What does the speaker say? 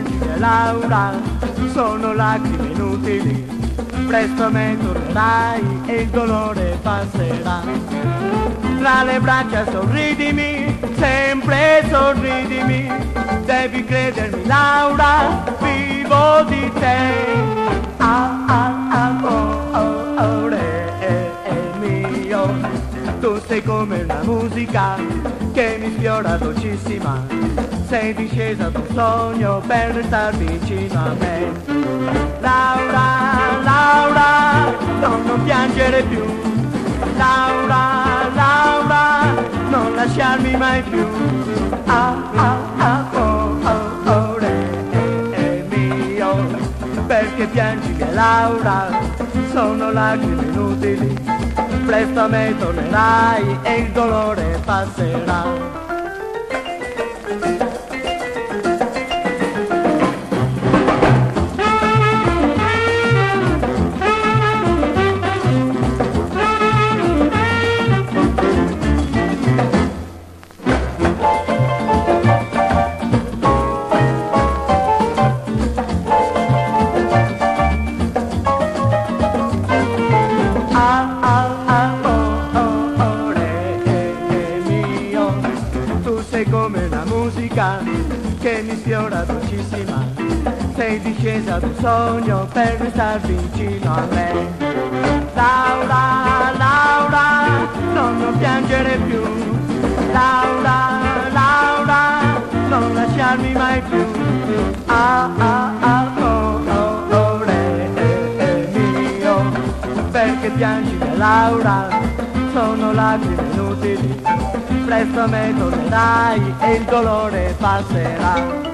piangere Laura, sono lacrime inutili, presto me tornerai e il dolore passerà. Tra le braccia sorridimi, sempre sorridimi, devi credermi Laura, vivo di te. Ah ah ah oh oh oh re mio, tu sei come una musica che mi sfiora dolcissima, sei discesa da un sogno per star vicino a me. Laura, Laura, non piangere più, Laura, Laura, non lasciarmi mai più. Ah ah ah oh oh oh re mio, perché piangi mia Laura, sono lacrime inutili, presto a me tornerai e il dolore passerà. Come una musica che mi sfiora dolcissima, sei discesa ad un sogno per star vicino a me. Laura, Laura, non piangere più, Laura, Laura, non lasciarmi mai più. Ah ah ah oh oh oh re mio, perché piangi mia Laura, sono lacrime inutili, presto me tornerai e il dolore passerà.